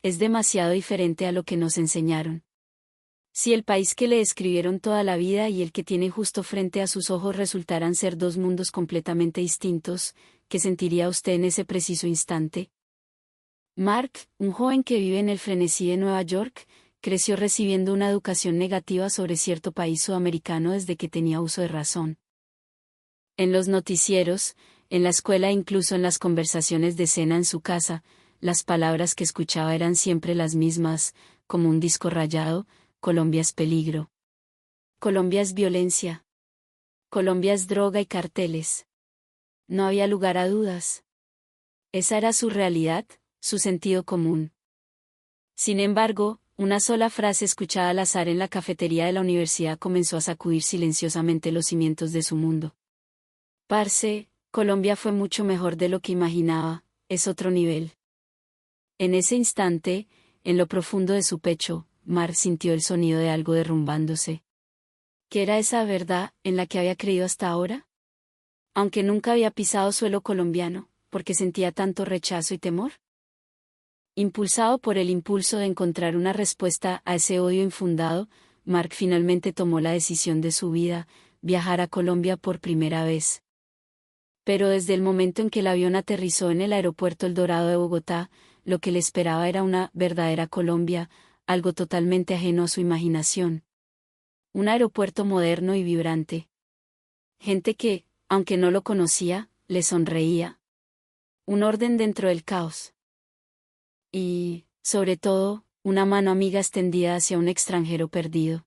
es demasiado diferente a lo que nos enseñaron. Si el país que le describieron toda la vida y el que tiene justo frente a sus ojos resultaran ser dos mundos completamente distintos, ¿qué sentiría usted en ese preciso instante? Mark, un joven que vive en el frenesí de Nueva York, creció recibiendo una educación negativa sobre cierto país sudamericano desde que tenía uso de razón. En los noticieros, en la escuela e incluso en las conversaciones de cena en su casa, las palabras que escuchaba eran siempre las mismas, como un disco rayado: Colombia es peligro. Colombia es violencia. Colombia es droga y carteles. No había lugar a dudas. Esa era su realidad, su sentido común. Sin embargo, una sola frase escuchada al azar en la cafetería de la universidad comenzó a sacudir silenciosamente los cimientos de su mundo. Parce, Colombia fue mucho mejor de lo que imaginaba, es otro nivel. En ese instante, en lo profundo de su pecho, Mar sintió el sonido de algo derrumbándose. ¿Qué era esa verdad en la que había creído hasta ahora? Aunque nunca había pisado suelo colombiano, ¿por qué sentía tanto rechazo y temor? Impulsado por el impulso de encontrar una respuesta a ese odio infundado, Mark finalmente tomó la decisión de su vida: viajar a Colombia por primera vez. Pero desde el momento en que el avión aterrizó en el aeropuerto El Dorado de Bogotá, lo que le esperaba era una verdadera Colombia, algo totalmente ajeno a su imaginación. Un aeropuerto moderno y vibrante. Gente que, aunque no lo conocía, le sonreía. Un orden dentro del caos. Y, sobre todo, una mano amiga extendida hacia un extranjero perdido.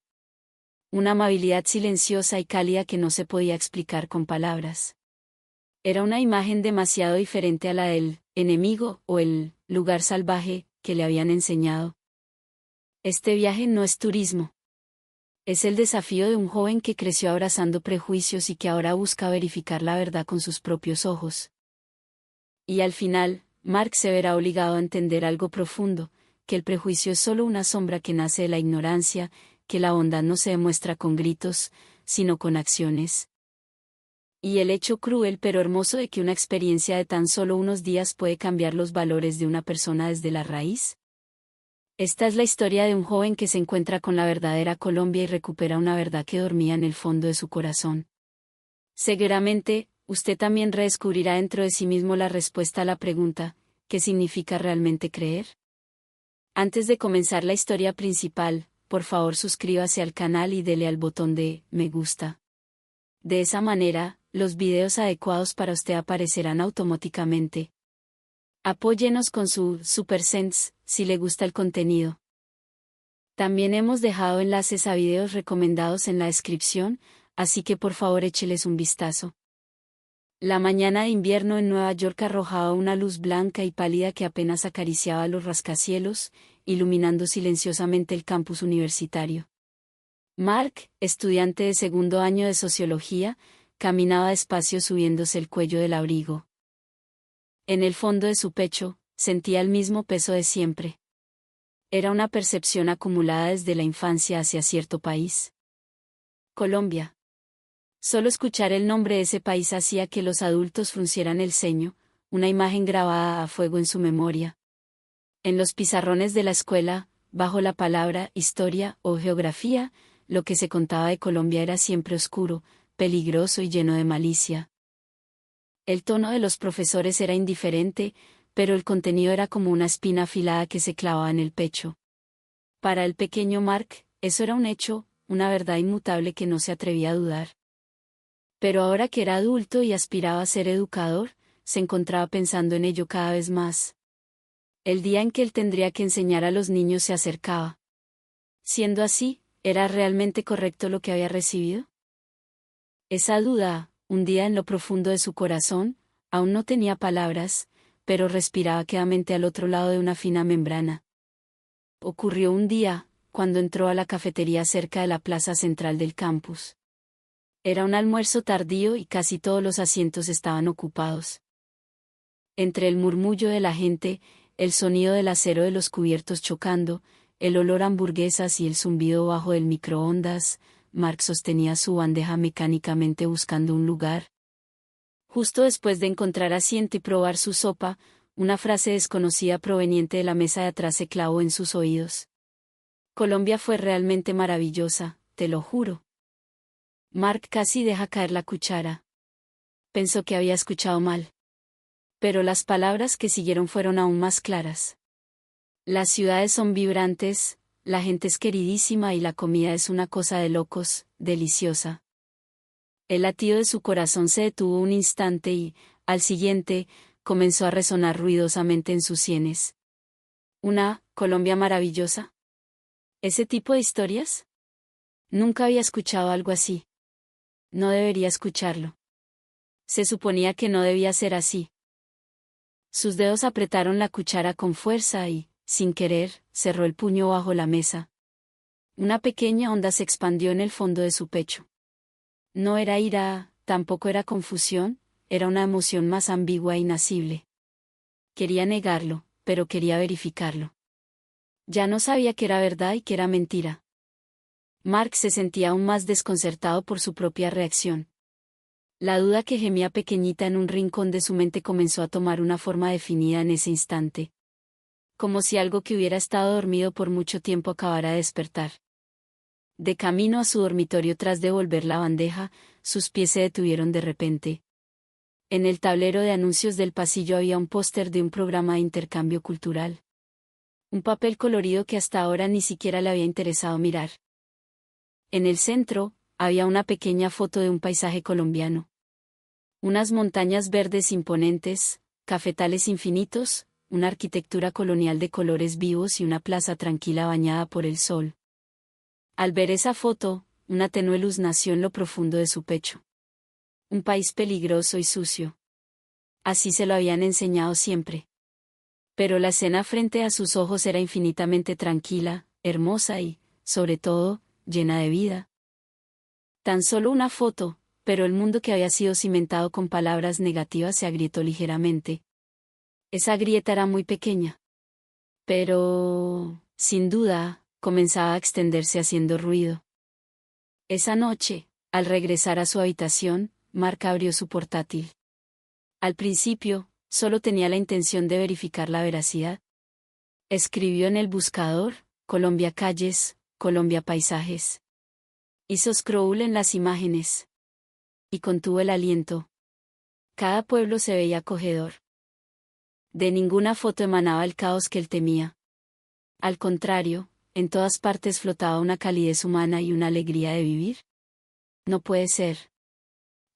Una amabilidad silenciosa y cálida que no se podía explicar con palabras. Era una imagen demasiado diferente a la del enemigo o el lugar salvaje que le habían enseñado. Este viaje no es turismo. Es el desafío de un joven que creció abrazando prejuicios y que ahora busca verificar la verdad con sus propios ojos. Y al final, Mark se verá obligado a entender algo profundo: que el prejuicio es solo una sombra que nace de la ignorancia, que la bondad no se demuestra con gritos, sino con acciones. Y el hecho cruel pero hermoso de que una experiencia de tan solo unos días puede cambiar los valores de una persona desde la raíz. Esta es la historia de un joven que se encuentra con la verdadera Colombia y recupera una verdad que dormía en el fondo de su corazón. Seguramente, usted también redescubrirá dentro de sí mismo la respuesta a la pregunta: ¿qué significa realmente creer? Antes de comenzar la historia principal, por favor suscríbase al canal y dele al botón de me gusta. De esa manera, los videos adecuados para usted aparecerán automáticamente. Apóyenos con su Super Cents si le gusta el contenido. También hemos dejado enlaces a videos recomendados en la descripción, así que por favor écheles un vistazo. La mañana de invierno en Nueva York arrojaba una luz blanca y pálida que apenas acariciaba los rascacielos, iluminando silenciosamente el campus universitario. Mark, estudiante de segundo año de sociología, caminaba despacio subiéndose el cuello del abrigo. En el fondo de su pecho, sentía el mismo peso de siempre. Era una percepción acumulada desde la infancia hacia cierto país. Colombia. Solo escuchar el nombre de ese país hacía que los adultos fruncieran el ceño, una imagen grabada a fuego en su memoria. En los pizarrones de la escuela, bajo la palabra historia o geografía, lo que se contaba de Colombia era siempre oscuro, peligroso y lleno de malicia. El tono de los profesores era indiferente, pero el contenido era como una espina afilada que se clavaba en el pecho. Para el pequeño Mark, eso era un hecho, una verdad inmutable que no se atrevía a dudar. Pero ahora que era adulto y aspiraba a ser educador, se encontraba pensando en ello cada vez más. El día en que él tendría que enseñar a los niños se acercaba. Siendo así, ¿era realmente correcto lo que había recibido? Esa duda, hundida en lo profundo de su corazón, aún no tenía palabras, pero respiraba quedamente al otro lado de una fina membrana. Ocurrió un día, cuando entró a la cafetería cerca de la plaza central del campus. Era un almuerzo tardío y casi todos los asientos estaban ocupados. Entre el murmullo de la gente, el sonido del acero de los cubiertos chocando, el olor a hamburguesas y el zumbido bajo del microondas, Mark sostenía su bandeja mecánicamente buscando un lugar. Justo después de encontrar asiento y probar su sopa, Una frase desconocida proveniente de la mesa de atrás se clavó en sus oídos. Colombia fue realmente maravillosa, te lo juro. Mark casi deja caer la cuchara. Pensó que había escuchado mal. Pero las palabras que siguieron fueron aún más claras. Las ciudades son vibrantes, la gente es queridísima y la comida es una cosa de locos, deliciosa. El latido de su corazón se detuvo un instante y, al siguiente, comenzó a resonar ruidosamente en sus sienes. ¿Una Colombia maravillosa? ¿Ese tipo de historias? Nunca había escuchado algo así. No debería escucharlo. Se suponía que no debía ser así. Sus dedos apretaron la cuchara con fuerza y, sin querer, cerró el puño bajo la mesa. Una pequeña onda se expandió en el fondo de su pecho. No era ira, tampoco era confusión, era una emoción más ambigua e inacible. Quería negarlo, pero quería verificarlo. Ya no sabía que era verdad y que era mentira. Mark se sentía aún más desconcertado por su propia reacción. La duda que gemía pequeñita en un rincón de su mente comenzó a tomar una forma definida en ese instante. Como si algo que hubiera estado dormido por mucho tiempo acabara de despertar. De camino a su dormitorio tras devolver la bandeja, sus pies se detuvieron de repente. En el tablero de anuncios del pasillo había un póster de un programa de intercambio cultural. Un papel colorido que hasta ahora ni siquiera le había interesado mirar. En el centro, había una pequeña foto de un paisaje colombiano. Unas montañas verdes imponentes, cafetales infinitos, una arquitectura colonial de colores vivos y una plaza tranquila bañada por el sol. Al ver esa foto, una tenue luz nació en lo profundo de su pecho. Un país peligroso y sucio. Así se lo habían enseñado siempre. Pero la escena frente a sus ojos era infinitamente tranquila, hermosa y, sobre todo, llena de vida. Tan solo una foto, pero el mundo que había sido cimentado con palabras negativas se agrietó ligeramente. Esa grieta era muy pequeña. Pero, sin duda, comenzaba a extenderse haciendo ruido. Esa noche, al regresar a su habitación, Mark abrió su portátil. Al principio, solo tenía la intención de verificar la veracidad. Escribió en el buscador, Colombia calles, Colombia paisajes. Hizo scroll en las imágenes. Y contuvo el aliento. Cada pueblo se veía acogedor. De ninguna foto emanaba el caos que él temía. Al contrario, en todas partes flotaba una calidez humana y una alegría de vivir. No puede ser.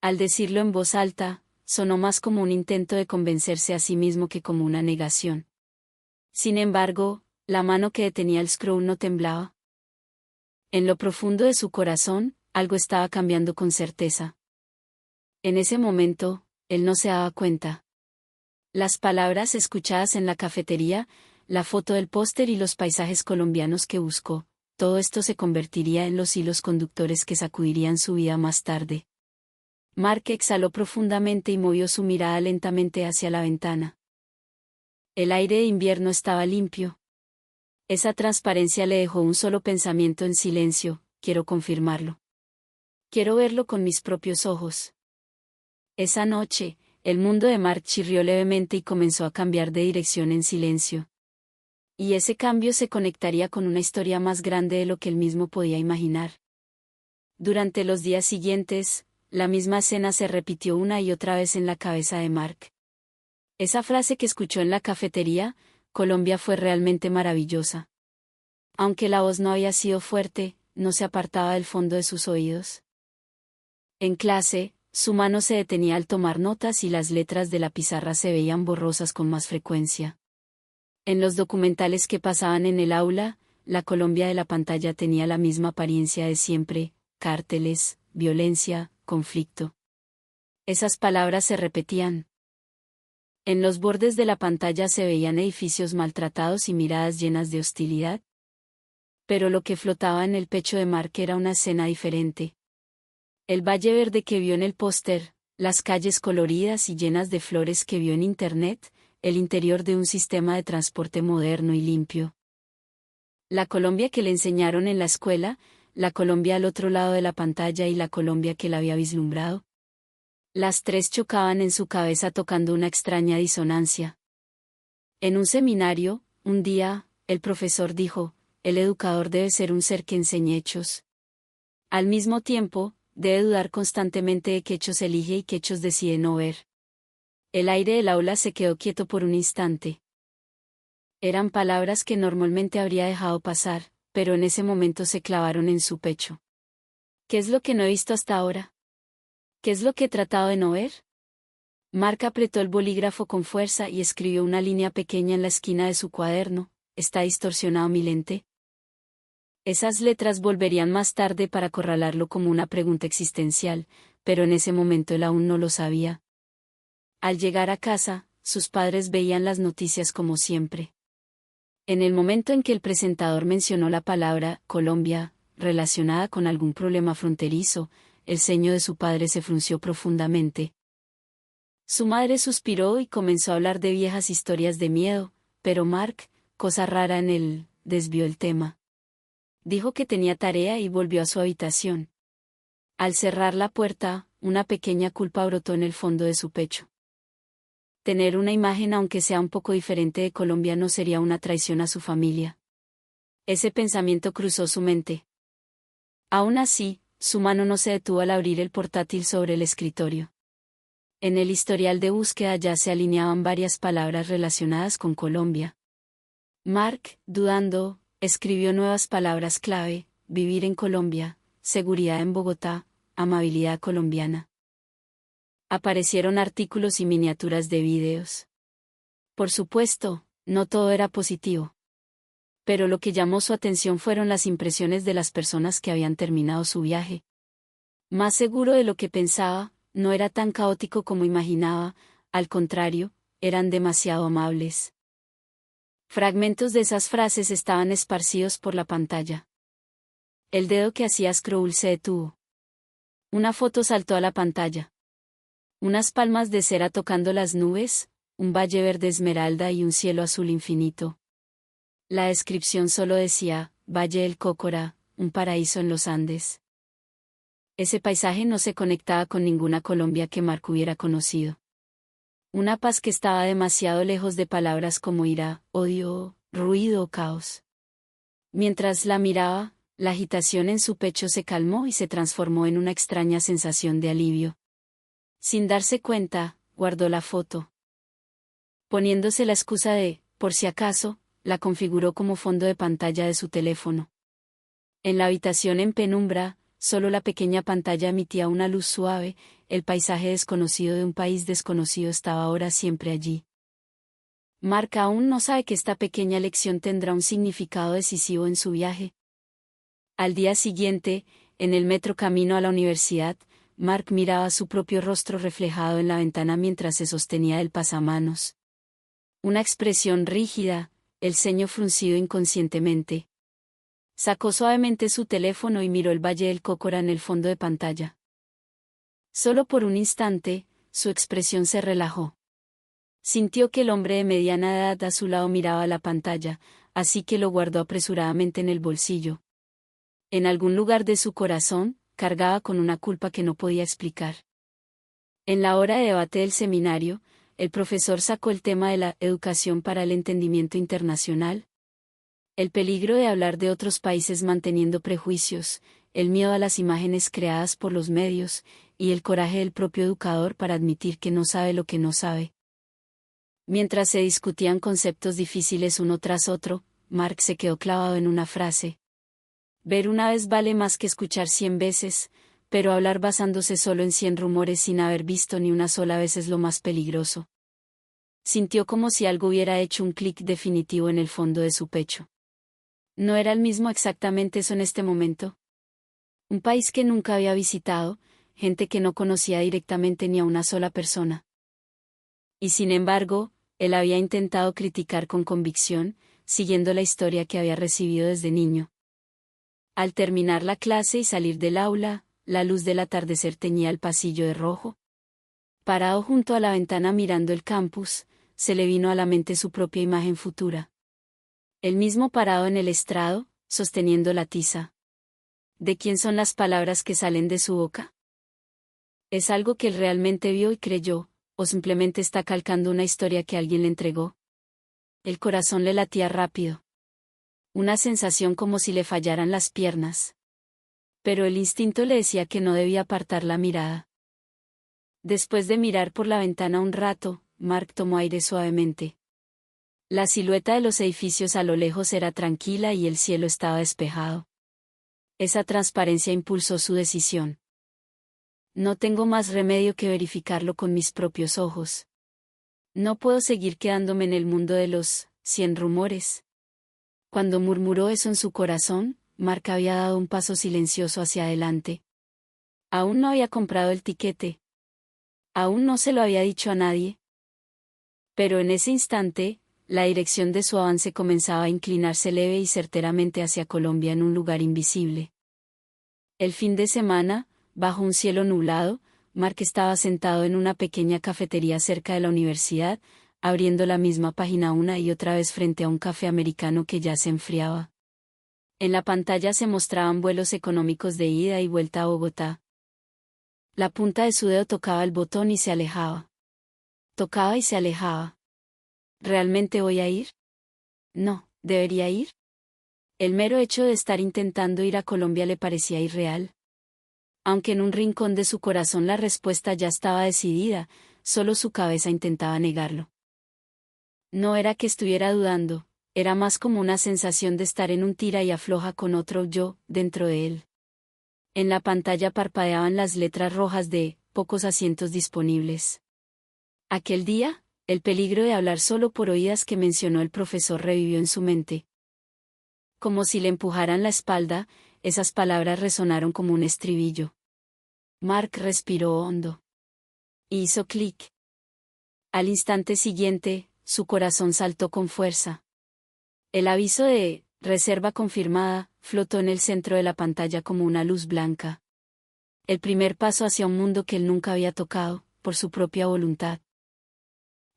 Al decirlo en voz alta, sonó más como un intento de convencerse a sí mismo que como una negación. Sin embargo, la mano que detenía el scroll no temblaba. En lo profundo de su corazón, algo estaba cambiando con certeza. En ese momento, él no se daba cuenta. Las palabras escuchadas en la cafetería, la foto del póster y los paisajes colombianos que buscó, todo esto se convertiría en los hilos conductores que sacudirían su vida más tarde. Mark exhaló profundamente y movió su mirada lentamente hacia la ventana. El aire de invierno estaba limpio. Esa transparencia le dejó un solo pensamiento en silencio: quiero confirmarlo. Quiero verlo con mis propios ojos. Esa noche, el mundo de Mark chirrió levemente y comenzó a cambiar de dirección en silencio. Y ese cambio se conectaría con una historia más grande de lo que él mismo podía imaginar. Durante los días siguientes, la misma escena se repitió una y otra vez en la cabeza de Mark. Esa frase que escuchó en la cafetería, Colombia fue realmente maravillosa. Aunque la voz no había sido fuerte, no se apartaba del fondo de sus oídos. En clase, su mano se detenía al tomar notas y las letras de la pizarra se veían borrosas con más frecuencia. En los documentales que pasaban en el aula, la Colombia de la pantalla tenía la misma apariencia de siempre: cárteles, violencia, conflicto. Esas palabras se repetían. En los bordes de la pantalla se veían edificios maltratados y miradas llenas de hostilidad. Pero lo que flotaba en el pecho de Mark era una escena diferente. El valle verde que vio en el póster, las calles coloridas y llenas de flores que vio en internet, el interior de un sistema de transporte moderno y limpio. La Colombia que le enseñaron en la escuela, la Colombia al otro lado de la pantalla y la Colombia que la había vislumbrado. Las tres chocaban en su cabeza tocando una extraña disonancia. En un seminario, un día, el profesor dijo, el educador debe ser un ser que enseñe hechos. Al mismo tiempo, debe dudar constantemente de qué hechos elige y qué hechos decide no ver. El aire del aula se quedó quieto por un instante. Eran palabras que normalmente habría dejado pasar, pero en ese momento se clavaron en su pecho. ¿Qué es lo que no he visto hasta ahora? ¿Qué es lo que he tratado de no ver? Mark apretó el bolígrafo con fuerza y escribió una línea pequeña en la esquina de su cuaderno. ¿Está distorsionado mi lente? Esas letras volverían más tarde para acorralarlo como una pregunta existencial, pero en ese momento él aún no lo sabía. Al llegar a casa, sus padres veían las noticias como siempre. En el momento en que el presentador mencionó la palabra Colombia, relacionada con algún problema fronterizo, el ceño de su padre se frunció profundamente. Su madre suspiró y comenzó a hablar de viejas historias de miedo, pero Mark, cosa rara en él, desvió el tema. Dijo que tenía tarea y volvió a su habitación. Al cerrar la puerta, una pequeña culpa brotó en el fondo de su pecho. Tener una imagen aunque sea un poco diferente de Colombia no sería una traición a su familia. Ese pensamiento cruzó su mente. Aún así, su mano no se detuvo al abrir el portátil sobre el escritorio. En el historial de búsqueda ya se alineaban varias palabras relacionadas con Colombia. Mark, dudando, escribió nuevas palabras clave: vivir en Colombia, seguridad en Bogotá, amabilidad colombiana. Aparecieron artículos y miniaturas de videos. Por supuesto, no todo era positivo. Pero lo que llamó su atención fueron las impresiones de las personas que habían terminado su viaje. Más seguro de lo que pensaba, no era tan caótico como imaginaba, al contrario, eran demasiado amables. Fragmentos de esas frases estaban esparcidos por la pantalla. El dedo que hacía scroll se detuvo. Una foto saltó a la pantalla. Unas palmas de cera tocando las nubes, un valle verde esmeralda y un cielo azul infinito. La descripción solo decía, Valle del Cócora, un paraíso en los Andes. Ese paisaje no se conectaba con ninguna Colombia que Mark hubiera conocido. Una paz que estaba demasiado lejos de palabras como ira, odio, ruido o caos. Mientras la miraba, la agitación en su pecho se calmó y se transformó en una extraña sensación de alivio. Sin darse cuenta, guardó la foto. Poniéndose la excusa de, por si acaso, la configuró como fondo de pantalla de su teléfono. En la habitación en penumbra, solo la pequeña pantalla emitía una luz suave, el paisaje desconocido de un país desconocido estaba ahora siempre allí. Mark aún no sabe que esta pequeña lección tendrá un significado decisivo en su viaje. Al día siguiente, en el metro camino a la universidad, Mark miraba su propio rostro reflejado en la ventana mientras se sostenía el pasamanos. Una expresión rígida, el ceño fruncido inconscientemente. Sacó suavemente su teléfono y miró el Valle del Cócora en el fondo de pantalla. Solo por un instante, su expresión se relajó. Sintió que el hombre de mediana edad a su lado miraba la pantalla, así que lo guardó apresuradamente en el bolsillo. En algún lugar de su corazón, cargaba con una culpa que no podía explicar. En la hora de debate del seminario, el profesor sacó el tema de la educación para el entendimiento internacional. El peligro de hablar de otros países manteniendo prejuicios, el miedo a las imágenes creadas por los medios, y el coraje del propio educador para admitir que no sabe lo que no sabe. Mientras se discutían conceptos difíciles uno tras otro, Mark se quedó clavado en una frase. Ver una vez vale más que escuchar 100 veces, pero hablar basándose solo en 100 rumores sin haber visto ni una sola vez es lo más peligroso. Sintió como si algo hubiera hecho un clic definitivo en el fondo de su pecho. ¿No era el mismo exactamente eso en este momento? Un país que nunca había visitado, gente que no conocía directamente ni a una sola persona. Y sin embargo, él había intentado criticar con convicción, siguiendo la historia que había recibido desde niño. Al terminar la clase y salir del aula, la luz del atardecer teñía el pasillo de rojo. Parado junto a la ventana mirando el campus, se le vino a la mente su propia imagen futura. Él mismo parado en el estrado, sosteniendo la tiza. ¿De quién son las palabras que salen de su boca? ¿Es algo que él realmente vio y creyó, o simplemente está calcando una historia que alguien le entregó? El corazón le latía rápido. Una sensación como si le fallaran las piernas. Pero el instinto le decía que no debía apartar la mirada. Después de mirar por la ventana un rato, Mark tomó aire suavemente. La silueta de los edificios a lo lejos era tranquila y el cielo estaba despejado. Esa transparencia impulsó su decisión. No tengo más remedio que verificarlo con mis propios ojos. No puedo seguir quedándome en el mundo de los 100 rumores. Cuando murmuró eso en su corazón, Mark había dado un paso silencioso hacia adelante. Aún no había comprado el tiquete. Aún no se lo había dicho a nadie. Pero en ese instante, la dirección de su avance comenzaba a inclinarse leve y certeramente hacia Colombia en un lugar invisible. El fin de semana, bajo un cielo nublado, Mark estaba sentado en una pequeña cafetería cerca de la universidad, abriendo la misma página una y otra vez frente a un café americano que ya se enfriaba. En la pantalla se mostraban vuelos económicos de ida y vuelta a Bogotá. La punta de su dedo tocaba el botón y se alejaba. Tocaba y se alejaba. ¿Realmente voy a ir? No, ¿debería ir? El mero hecho de estar intentando ir a Colombia le parecía irreal. Aunque en un rincón de su corazón la respuesta ya estaba decidida, solo su cabeza intentaba negarlo. No era que estuviera dudando, era más como una sensación de estar en un tira y afloja con otro yo, dentro de él. En la pantalla parpadeaban las letras rojas de pocos asientos disponibles. Aquel día, el peligro de hablar solo por oídas que mencionó el profesor revivió en su mente. Como si le empujaran la espalda, esas palabras resonaron como un estribillo. Mark respiró hondo. Hizo clic. Al instante siguiente, su corazón saltó con fuerza. El aviso de reserva confirmada flotó en el centro de la pantalla como una luz blanca. El primer paso hacia un mundo que él nunca había tocado, por su propia voluntad.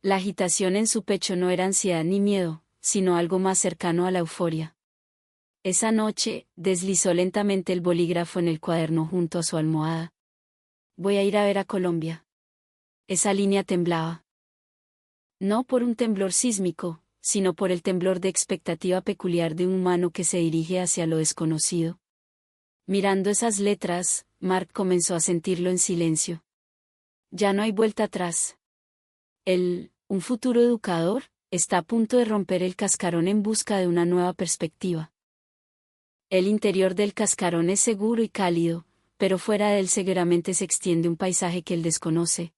La agitación en su pecho no era ansiedad ni miedo, sino algo más cercano a la euforia. Esa noche, deslizó lentamente el bolígrafo en el cuaderno junto a su almohada. Voy a ir a ver a Colombia. Esa línea temblaba. No por un temblor sísmico, sino por el temblor de expectativa peculiar de un humano que se dirige hacia lo desconocido. Mirando esas letras, Mark comenzó a sentirlo en silencio. Ya no hay vuelta atrás. Un futuro educador, está a punto de romper el cascarón en busca de una nueva perspectiva. El interior del cascarón es seguro y cálido, pero fuera de él seguramente se extiende un paisaje que él desconoce.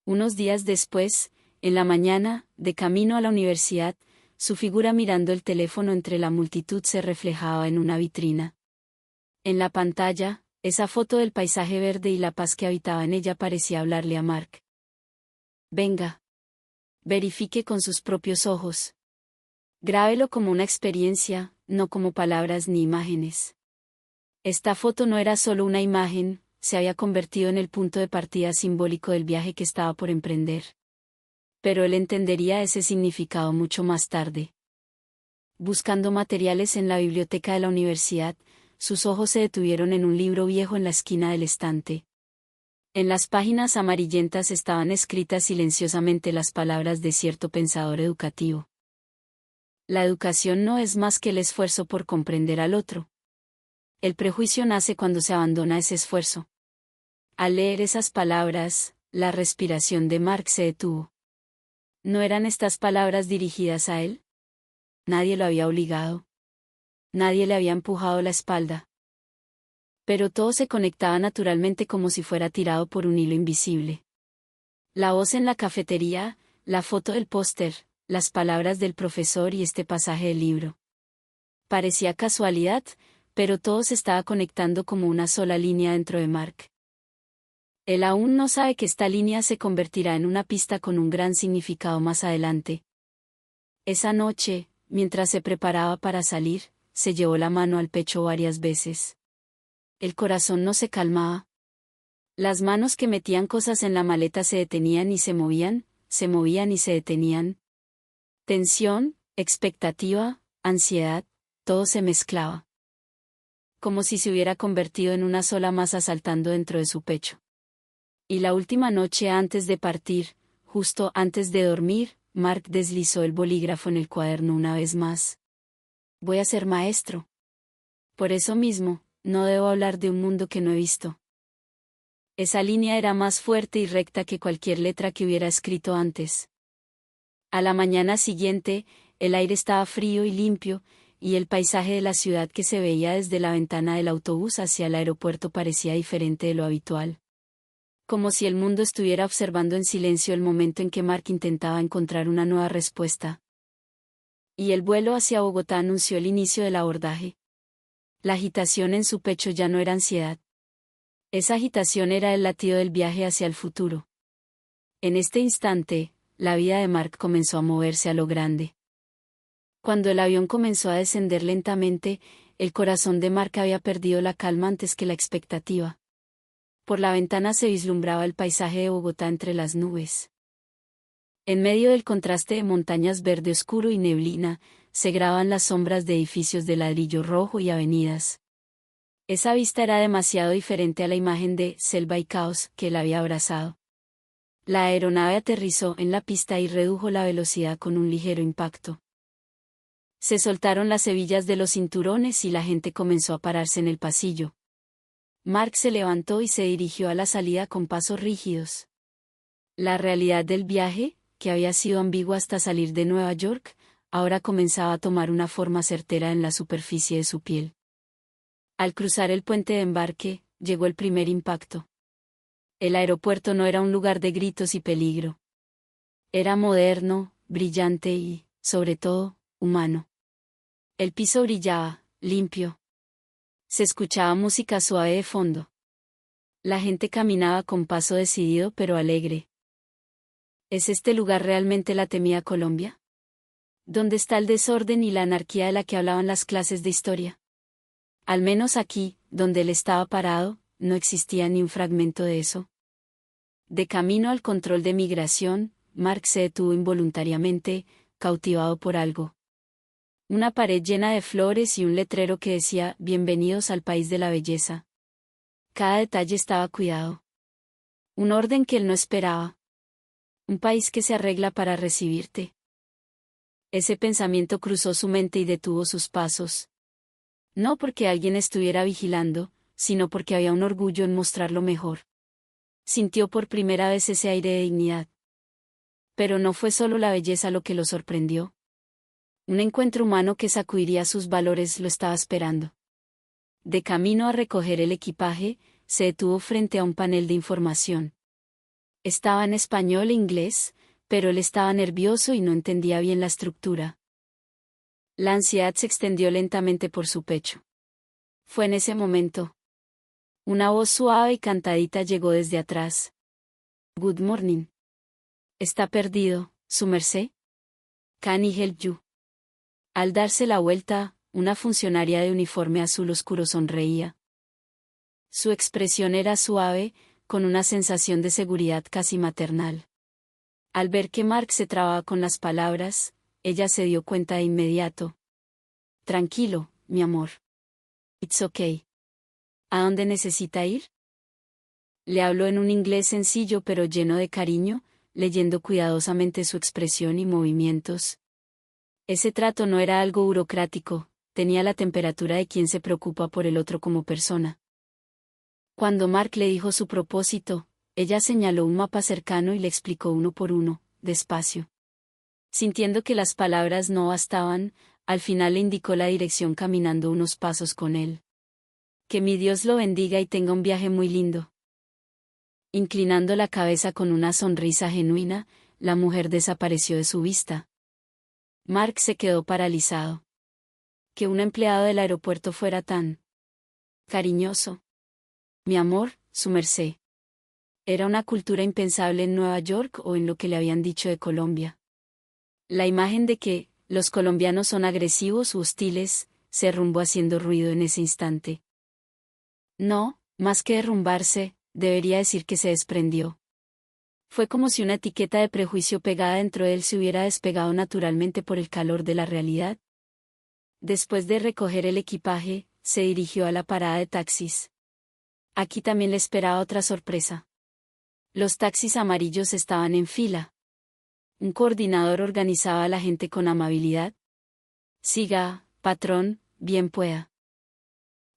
Unos días después, en la mañana, de camino a la universidad, su figura mirando el teléfono entre la multitud se reflejaba en una vitrina. En la pantalla, esa foto del paisaje verde y la paz que habitaba en ella parecía hablarle a Mark. Venga. Verifique con sus propios ojos. Grábelo como una experiencia, no como palabras ni imágenes. Esta foto no era solo una imagen, se había convertido en el punto de partida simbólico del viaje que estaba por emprender. Pero él entendería ese significado mucho más tarde. Buscando materiales en la biblioteca de la universidad, sus ojos se detuvieron en un libro viejo en la esquina del estante. En las páginas amarillentas estaban escritas silenciosamente las palabras de cierto pensador educativo. La educación no es más que el esfuerzo por comprender al otro. El prejuicio nace cuando se abandona ese esfuerzo. Al leer esas palabras, la respiración de Mark se detuvo. ¿No eran estas palabras dirigidas a él? Nadie lo había obligado. Nadie le había empujado la espalda. Pero todo se conectaba naturalmente como si fuera tirado por un hilo invisible. La voz en la cafetería, la foto del póster, las palabras del profesor y este pasaje del libro. Parecía casualidad, pero todo se estaba conectando como una sola línea dentro de Mark. Él aún no sabe que esta línea se convertirá en una pista con un gran significado más adelante. Esa noche, mientras se preparaba para salir, se llevó la mano al pecho varias veces. El corazón no se calmaba. Las manos que metían cosas en la maleta se detenían y se movían y se detenían. Tensión, expectativa, ansiedad, todo se mezclaba. Como si se hubiera convertido en una sola masa saltando dentro de su pecho. Y la última noche antes de partir, justo antes de dormir, Mark deslizó el bolígrafo en el cuaderno una vez más. Voy a ser maestro. Por eso mismo, no debo hablar de un mundo que no he visto. Esa línea era más fuerte y recta que cualquier letra que hubiera escrito antes. A la mañana siguiente, el aire estaba frío y limpio, y el paisaje de la ciudad que se veía desde la ventana del autobús hacia el aeropuerto parecía diferente de lo habitual. Como si el mundo estuviera observando en silencio el momento en que Mark intentaba encontrar una nueva respuesta. Y el vuelo hacia Bogotá anunció el inicio del abordaje. La agitación en su pecho ya no era ansiedad. Esa agitación era el latido del viaje hacia el futuro. En este instante, la vida de Mark comenzó a moverse a lo grande. Cuando el avión comenzó a descender lentamente, el corazón de Mark había perdido la calma antes que la expectativa. Por la ventana se vislumbraba el paisaje de Bogotá entre las nubes. En medio del contraste de montañas verde oscuro y neblina, se graban las sombras de edificios de ladrillo rojo y avenidas. Esa vista era demasiado diferente a la imagen de selva y caos que él había abrazado. La aeronave aterrizó en la pista y redujo la velocidad con un ligero impacto. Se soltaron las hebillas de los cinturones y la gente comenzó a pararse en el pasillo. Mark se levantó y se dirigió a la salida con pasos rígidos. La realidad del viaje, que había sido ambigua hasta salir de Nueva York, ahora comenzaba a tomar una forma certera en la superficie de su piel. Al cruzar el puente de embarque, llegó el primer impacto. El aeropuerto no era un lugar de gritos y peligro. Era moderno, brillante y, sobre todo, humano. El piso brillaba, limpio. Se escuchaba música suave de fondo. La gente caminaba con paso decidido pero alegre. ¿Es este lugar realmente la temida Colombia? ¿Dónde está el desorden y la anarquía de la que hablaban las clases de historia? Al menos aquí, donde él estaba parado, no existía ni un fragmento de eso. De camino al control de migración, Mark se detuvo involuntariamente, cautivado por algo. Una pared llena de flores y un letrero que decía «Bienvenidos al país de la belleza». Cada detalle estaba cuidado. Un orden que él no esperaba. Un país que se arregla para recibirte. Ese pensamiento cruzó su mente y detuvo sus pasos. No porque alguien estuviera vigilando, sino porque había un orgullo en mostrar lo mejor. Sintió por primera vez ese aire de dignidad. Pero no fue solo la belleza lo que lo sorprendió. Un encuentro humano que sacudiría sus valores lo estaba esperando. De camino a recoger el equipaje, se detuvo frente a un panel de información. Estaba en español e inglés, pero él estaba nervioso y no entendía bien la estructura. La ansiedad se extendió lentamente por su pecho. Fue en ese momento. Una voz suave y cantadita llegó desde atrás. «Good morning. Está perdido, su merced. Can I help you?» Al darse la vuelta, una funcionaria de uniforme azul oscuro sonreía. Su expresión era suave, con una sensación de seguridad casi maternal. Al ver que Mark se trababa con las palabras, ella se dio cuenta de inmediato. «Tranquilo, mi amor. It's okay. ¿A dónde necesita ir?» Le habló en un inglés sencillo pero lleno de cariño, leyendo cuidadosamente su expresión y movimientos. Ese trato no era algo burocrático, tenía la temperatura de quien se preocupa por el otro como persona. Cuando Mark le dijo su propósito, ella señaló un mapa cercano y le explicó uno por uno, despacio. Sintiendo que las palabras no bastaban, al final le indicó la dirección caminando unos pasos con él. «Que mi Dios lo bendiga y tenga un viaje muy lindo». Inclinando la cabeza con una sonrisa genuina, la mujer desapareció de su vista. Mark se quedó paralizado. Que un empleado del aeropuerto fuera tan cariñoso. «Mi amor, su merced». Era una cultura impensable en Nueva York o en lo que le habían dicho de Colombia. La imagen de que los colombianos son agresivos u hostiles se derrumbó haciendo ruido en ese instante. No, más que derrumbarse, debería decir que se desprendió. Fue como si una etiqueta de prejuicio pegada dentro de él se hubiera despegado naturalmente por el calor de la realidad. Después de recoger el equipaje, se dirigió a la parada de taxis. Aquí también le esperaba otra sorpresa. Los taxis amarillos estaban en fila. Un coordinador organizaba a la gente con amabilidad. Siga, patrón, bien pueda.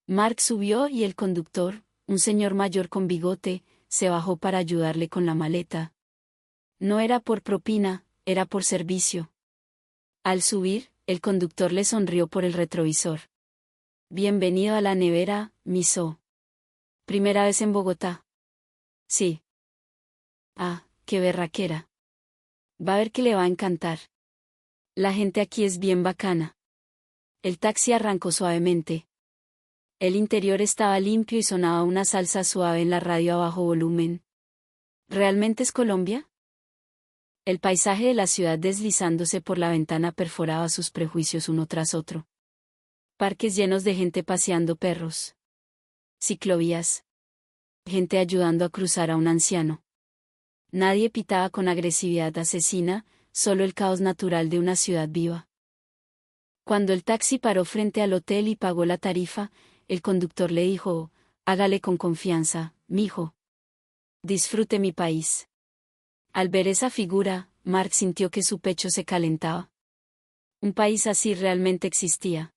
Mark subió y el conductor, un señor mayor con bigote, se bajó para ayudarle con la maleta. No era por propina, era por servicio. Al subir, el conductor le sonrió por el retrovisor. Bienvenido a la nevera, Miso. ¿Primera vez en Bogotá? Sí. Ah, qué berraquera. Va a ver que le va a encantar. La gente aquí es bien bacana. El taxi arrancó suavemente. El interior estaba limpio y sonaba una salsa suave en la radio a bajo volumen. ¿Realmente es Colombia? El paisaje de la ciudad deslizándose por la ventana perforaba sus prejuicios uno tras otro. Parques llenos de gente paseando perros. Ciclovías. Gente ayudando a cruzar a un anciano. Nadie pitaba con agresividad asesina, solo el caos natural de una ciudad viva. Cuando el taxi paró frente al hotel y pagó la tarifa, el conductor le dijo: hágale con confianza, mijo. Disfrute mi país. Al ver esa figura, Mark sintió que su pecho se calentaba. Un país así realmente existía.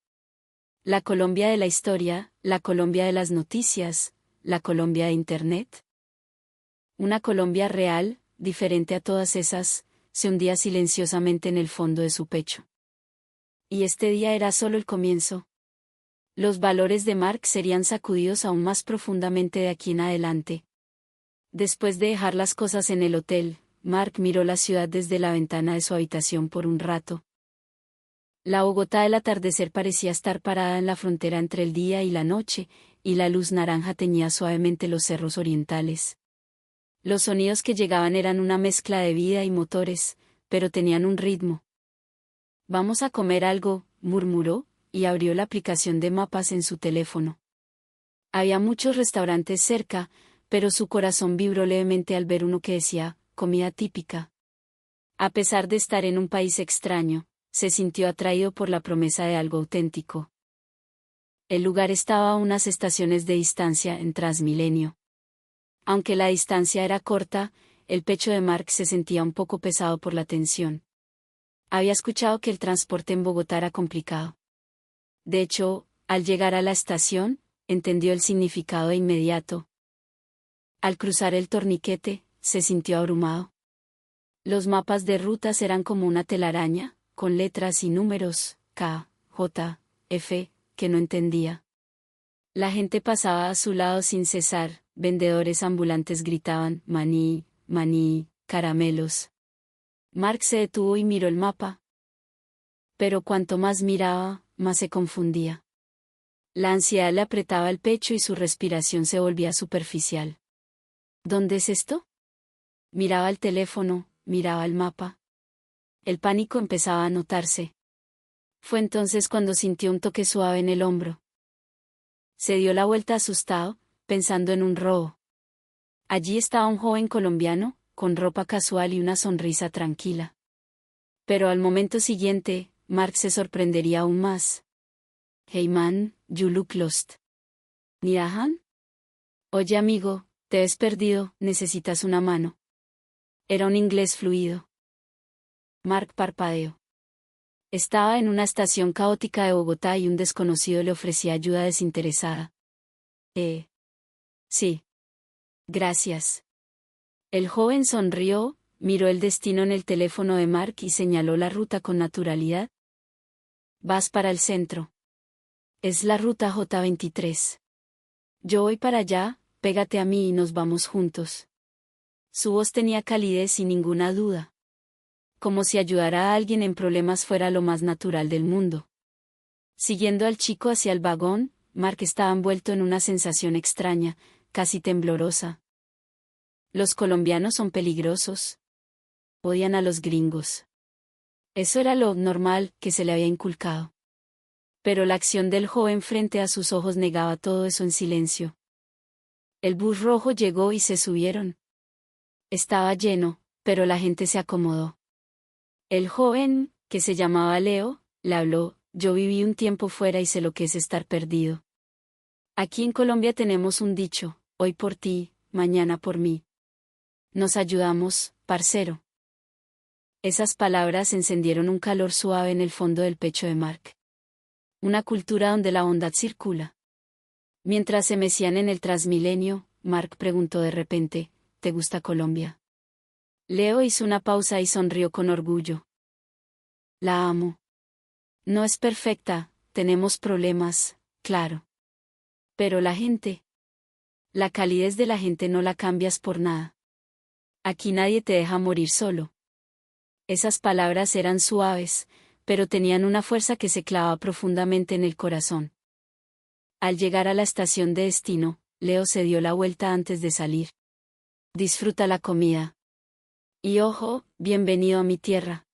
La Colombia de la historia, la Colombia de las noticias, la Colombia de Internet. Una Colombia real, diferente a todas esas, se hundía silenciosamente en el fondo de su pecho. Y este día era solo el comienzo. Los valores de Mark serían sacudidos aún más profundamente de aquí en adelante. Después de dejar las cosas en el hotel, Mark miró la ciudad desde la ventana de su habitación por un rato. La Bogotá del atardecer parecía estar parada en la frontera entre el día y la noche, y la luz naranja teñía suavemente los cerros orientales. Los sonidos que llegaban eran una mezcla de vida y motores, pero tenían un ritmo. Vamos a comer algo, murmuró, y abrió la aplicación de mapas en su teléfono. Había muchos restaurantes cerca, pero su corazón vibró levemente al ver uno que decía, comida típica. A pesar de estar en un país extraño, se sintió atraído por la promesa de algo auténtico. El lugar estaba a unas estaciones de distancia en Transmilenio. Aunque la distancia era corta, el pecho de Mark se sentía un poco pesado por la tensión. Había escuchado que el transporte en Bogotá era complicado. De hecho, al llegar a la estación, entendió el significado de inmediato. Al cruzar el torniquete, se sintió abrumado. Los mapas de rutas eran como una telaraña, con letras y números, K, J, F, que no entendía. La gente pasaba a su lado sin cesar, vendedores ambulantes gritaban, maní, maní, caramelos. Mark se detuvo y miró el mapa. Pero cuanto más miraba, más se confundía. La ansiedad le apretaba el pecho y su respiración se volvía superficial. ¿Dónde es esto? Miraba el teléfono, miraba el mapa. El pánico empezaba a notarse. Fue entonces cuando sintió un toque suave en el hombro. Se dio la vuelta asustado, pensando en un robo. Allí estaba un joven colombiano, con ropa casual y una sonrisa tranquila. Pero al momento siguiente, Mark se sorprendería aún más. Hey man, you look lost. ¿Nidahan? Oye amigo, te ves perdido, necesitas una mano. Era un inglés fluido. Mark parpadeó. Estaba en una estación caótica de Bogotá y un desconocido le ofrecía ayuda desinteresada. Sí. Gracias. El joven sonrió, miró el destino en el teléfono de Mark y señaló la ruta con naturalidad. Vas para el centro. Es la ruta J23. Yo voy para allá, pégate a mí y nos vamos juntos. Su voz tenía calidez y ninguna duda. Como si ayudar a alguien en problemas fuera lo más natural del mundo. Siguiendo al chico hacia el vagón, Mark estaba envuelto en una sensación extraña, casi temblorosa. Los colombianos son peligrosos. Odian a los gringos. Eso era lo normal que se le había inculcado. Pero la acción del joven frente a sus ojos negaba todo eso en silencio. El bus rojo llegó y se subieron. Estaba lleno, pero la gente se acomodó. El joven, que se llamaba Leo, le habló: yo viví un tiempo fuera y sé lo que es estar perdido. Aquí en Colombia tenemos un dicho, hoy por ti, mañana por mí. Nos ayudamos, parcero. Esas palabras encendieron un calor suave en el fondo del pecho de Mark. Una cultura donde la bondad circula. Mientras se mecían en el Transmilenio, Mark preguntó de repente, ¿te gusta Colombia? Leo hizo una pausa y sonrió con orgullo. La amo. No es perfecta, tenemos problemas, claro. Pero la gente. La calidez de la gente no la cambias por nada. Aquí nadie te deja morir solo. Esas palabras eran suaves, pero tenían una fuerza que se clavaba profundamente en el corazón. Al llegar a la estación de destino, Leo se dio la vuelta antes de salir. Disfruta la comida. Y ojo, bienvenido a mi tierra.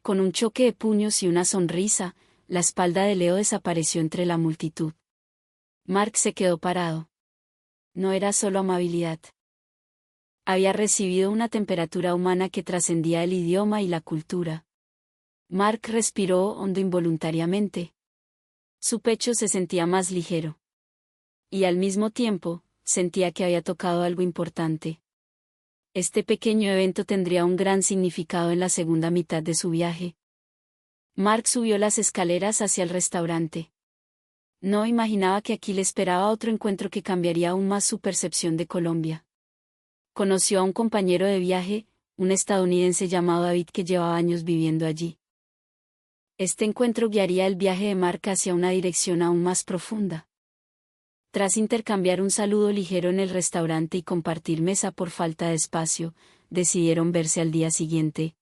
Con un choque de puños y una sonrisa, la espalda de Leo desapareció entre la multitud. Mark se quedó parado. No era solo amabilidad. Había recibido una temperatura humana que trascendía el idioma y la cultura. Mark respiró hondo involuntariamente. Su pecho se sentía más ligero. Y al mismo tiempo, sentía que había tocado algo importante. Este pequeño evento tendría un gran significado en la segunda mitad de su viaje. Mark subió las escaleras hacia el restaurante. No imaginaba que aquí le esperaba otro encuentro que cambiaría aún más su percepción de Colombia. Conoció a un compañero de viaje, un estadounidense llamado David que llevaba años viviendo allí. Este encuentro guiaría el viaje de Mark hacia una dirección aún más profunda. Tras intercambiar un saludo ligero en el restaurante y compartir mesa por falta de espacio, decidieron verse al día siguiente.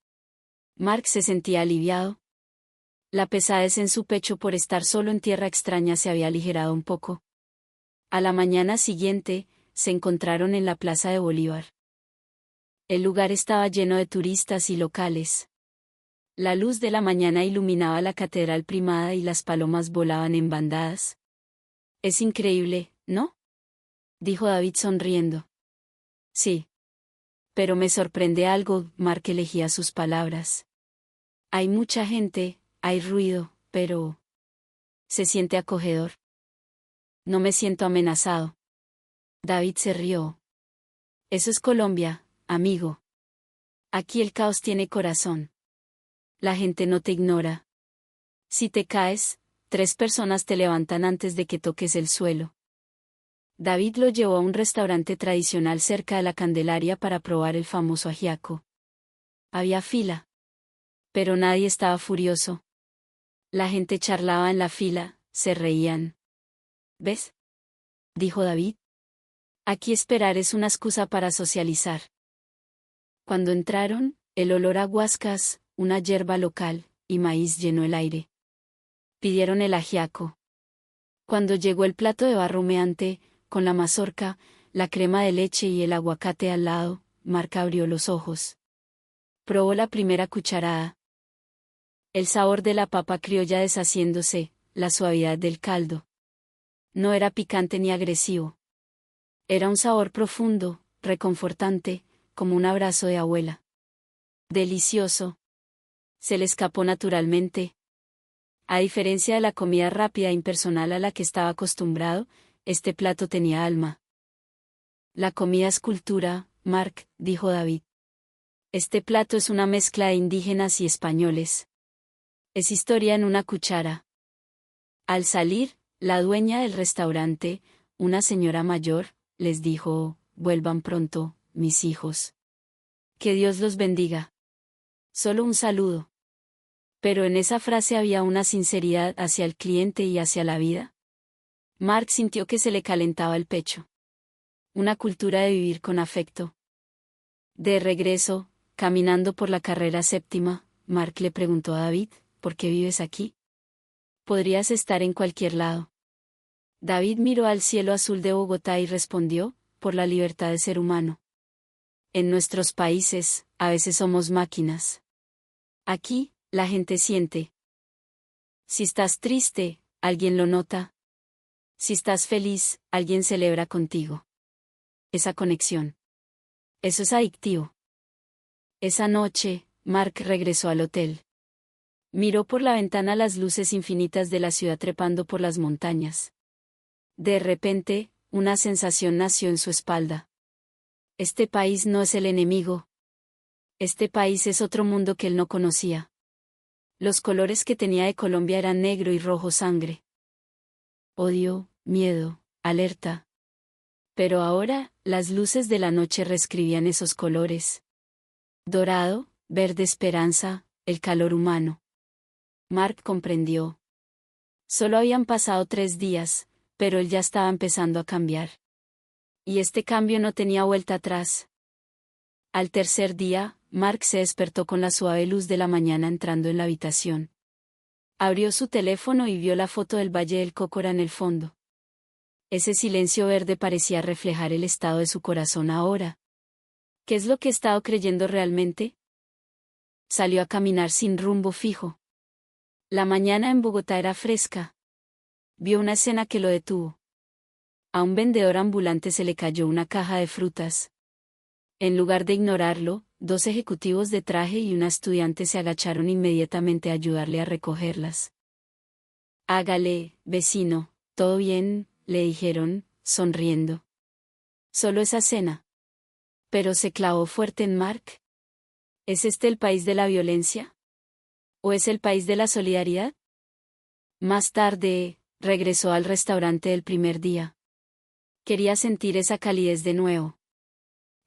Mark se sentía aliviado. La pesadez en su pecho por estar solo en tierra extraña se había aligerado un poco. A la mañana siguiente, se encontraron en la Plaza de Bolívar. El lugar estaba lleno de turistas y locales. La luz de la mañana iluminaba la Catedral Primada y las palomas volaban en bandadas. Es increíble, ¿no? Dijo David sonriendo. Sí. Pero me sorprende algo, Mark elegía sus palabras. Hay mucha gente, hay ruido, pero... se siente acogedor. No me siento amenazado. David se rió. Eso es Colombia, amigo. Aquí el caos tiene corazón. La gente no te ignora. Si te caes, 3 personas te levantan antes de que toques el suelo. David lo llevó a un restaurante tradicional cerca de la Candelaria para probar el famoso ajiaco. Había fila. Pero nadie estaba furioso. La gente charlaba en la fila, se reían. ¿Ves? Dijo David. Aquí esperar es una excusa para socializar. Cuando entraron, el olor a guascas, una yerba local, y maíz llenó el aire. Pidieron el ajiaco. Cuando llegó el plato de barro humeante, con la mazorca, la crema de leche y el aguacate al lado, Mark abrió los ojos. Probó la primera cucharada. El sabor de la papa criolla deshaciéndose, la suavidad del caldo. No era picante ni agresivo. Era un sabor profundo, reconfortante, como un abrazo de abuela. Delicioso. Se le escapó naturalmente. A diferencia de la comida rápida e impersonal a la que estaba acostumbrado, este plato tenía alma. La comida es cultura, Mark, dijo David. Este plato es una mezcla de indígenas y españoles. Es historia en una cuchara. Al salir, la dueña del restaurante, una señora mayor, les dijo, vuelvan pronto, mis hijos. Que Dios los bendiga. Solo un saludo. Pero en esa frase había una sinceridad hacia el cliente y hacia la vida. Mark sintió que se le calentaba el pecho. Una cultura de vivir con afecto. De regreso, caminando por la carrera séptima, Mark le preguntó a David, ¿por qué vives aquí? Podrías estar en cualquier lado. David miró al cielo azul de Bogotá y respondió, por la libertad de ser humano. En nuestros países, a veces somos máquinas. Aquí, la gente siente. Si estás triste, alguien lo nota. Si estás feliz, alguien celebra contigo. Esa conexión. Eso es adictivo. Esa noche, Mark regresó al hotel. Miró por la ventana las luces infinitas de la ciudad trepando por las montañas. De repente, una sensación nació en su espalda. Este país no es el enemigo. Este país es otro mundo que él no conocía. Los colores que tenía de Colombia eran negro y rojo sangre. Odio, miedo, alerta. Pero ahora, las luces de la noche reescribían esos colores. Dorado, verde esperanza, el calor humano. Mark comprendió. Solo habían pasado 3 días, pero él ya estaba empezando a cambiar. Y este cambio no tenía vuelta atrás. Al tercer día, Mark se despertó con la suave luz de la mañana entrando en la habitación. Abrió su teléfono y vio la foto del Valle del Cocora en el fondo. Ese silencio verde parecía reflejar el estado de su corazón ahora. ¿Qué es lo que he estado creyendo realmente? Salió a caminar sin rumbo fijo. La mañana en Bogotá era fresca. Vio una escena que lo detuvo. A un vendedor ambulante se le cayó una caja de frutas. En lugar de ignorarlo, 2 ejecutivos de traje y una estudiante se agacharon inmediatamente a ayudarle a recogerlas. Hágale, vecino, ¿todo bien?, le dijeron, sonriendo. Solo esa cena. Pero se clavó fuerte en Mark. ¿Es este el país de la violencia? ¿O es el país de la solidaridad? Más tarde, regresó al restaurante del primer día. Quería sentir esa calidez de nuevo.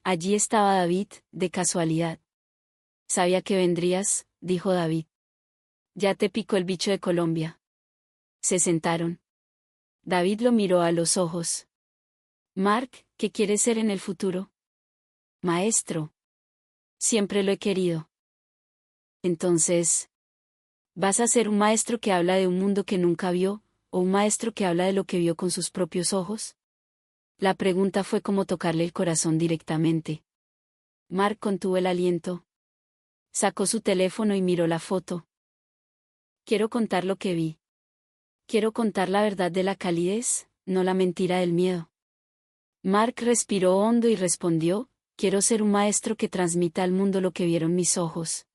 Allí estaba David, de casualidad. Sabía que vendrías, dijo David. Ya te picó el bicho de Colombia. Se sentaron. David lo miró a los ojos. Mark, ¿qué quieres ser en el futuro? Maestro. Siempre lo he querido. Entonces, ¿vas a ser un maestro que habla de un mundo que nunca vio, o un maestro que habla de lo que vio con sus propios ojos? La pregunta fue como tocarle el corazón directamente. Mark contuvo el aliento. Sacó su teléfono y miró la foto. Quiero contar lo que vi. Quiero contar la verdad de la calidez, no la mentira del miedo. Mark respiró hondo y respondió, quiero ser un maestro que transmita al mundo lo que vieron mis ojos.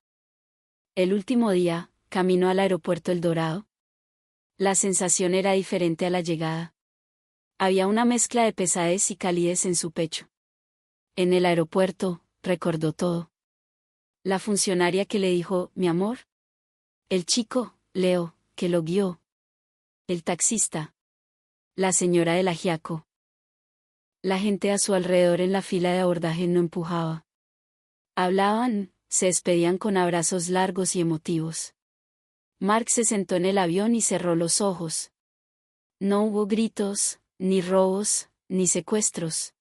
El último día, camino al aeropuerto El Dorado. La sensación era diferente a la llegada. Había una mezcla de pesadez y calidez en su pecho. En el aeropuerto, recordó todo. La funcionaria que le dijo, mi amor. El chico, Leo, que lo guió. El taxista. La señora del ajiaco. La gente a su alrededor en la fila de abordaje no empujaba. Hablaban, se despedían con abrazos largos y emotivos. Mark se sentó en el avión y cerró los ojos. No hubo gritos, ni robos, ni secuestros.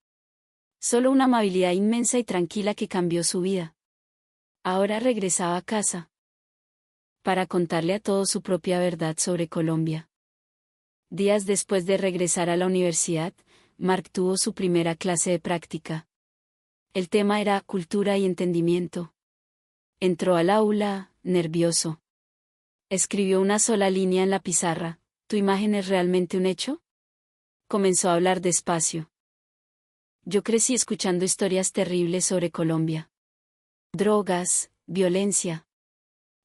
Solo una amabilidad inmensa y tranquila que cambió su vida. Ahora regresaba a casa. Para contarle a todos su propia verdad sobre Colombia. Días después de regresar a la universidad, Mark tuvo su primera clase de práctica. El tema era cultura y entendimiento. Entró al aula, nervioso. Escribió una sola línea en la pizarra, ¿tu imagen es realmente un hecho? Comenzó a hablar despacio. Yo crecí escuchando historias terribles sobre Colombia. Drogas, violencia.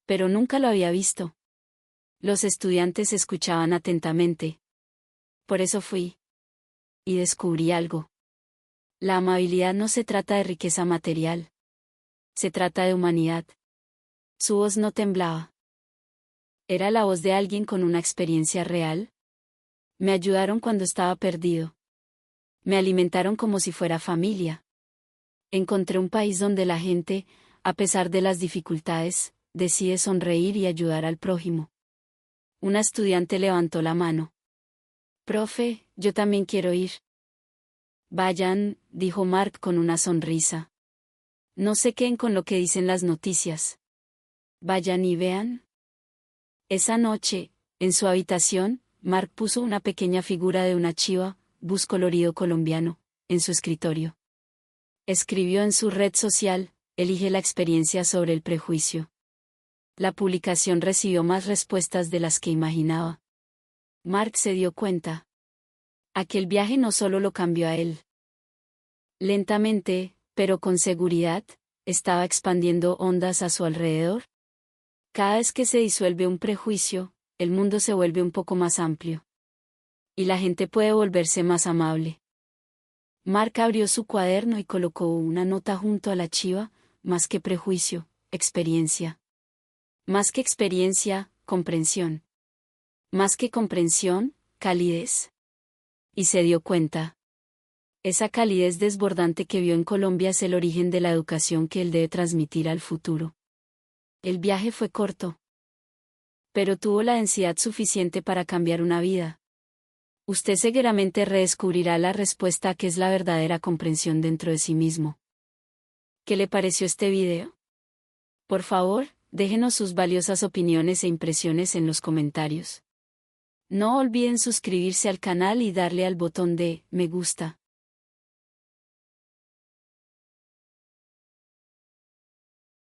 Pero nunca lo había visto. Los estudiantes escuchaban atentamente. Por eso fui. Y descubrí algo. La amabilidad no se trata de riqueza material. Se trata de humanidad. Su voz no temblaba. Era la voz de alguien con una experiencia real. Me ayudaron cuando estaba perdido. Me alimentaron como si fuera familia. Encontré un país donde la gente, a pesar de las dificultades, decide sonreír y ayudar al prójimo. Una estudiante levantó la mano. Profe, yo también quiero ir. Vayan, dijo Mark con una sonrisa. No se queden con lo que dicen las noticias. Vayan y vean. Esa noche, en su habitación, Mark puso una pequeña figura de una chiva, bus colorido colombiano, en su escritorio. Escribió en su red social, elige la experiencia sobre el prejuicio. La publicación recibió más respuestas de las que imaginaba. Mark se dio cuenta. Aquel viaje no solo lo cambió a él. Lentamente, pero con seguridad, estaba expandiendo ondas a su alrededor. Cada vez que se disuelve un prejuicio, el mundo se vuelve un poco más amplio. Y la gente puede volverse más amable. Mark abrió su cuaderno y colocó una nota junto a la chiva, más que prejuicio, experiencia. Más que experiencia, comprensión. Más que comprensión, calidez. Y se dio cuenta. Esa calidez desbordante que vio en Colombia es el origen de la educación que él debe transmitir al futuro. El viaje fue corto, pero tuvo la densidad suficiente para cambiar una vida. Usted seguramente redescubrirá la respuesta a qué es la verdadera comprensión dentro de sí mismo. ¿Qué le pareció este video? Por favor, déjenos sus valiosas opiniones e impresiones en los comentarios. No olviden suscribirse al canal y darle al botón de me gusta.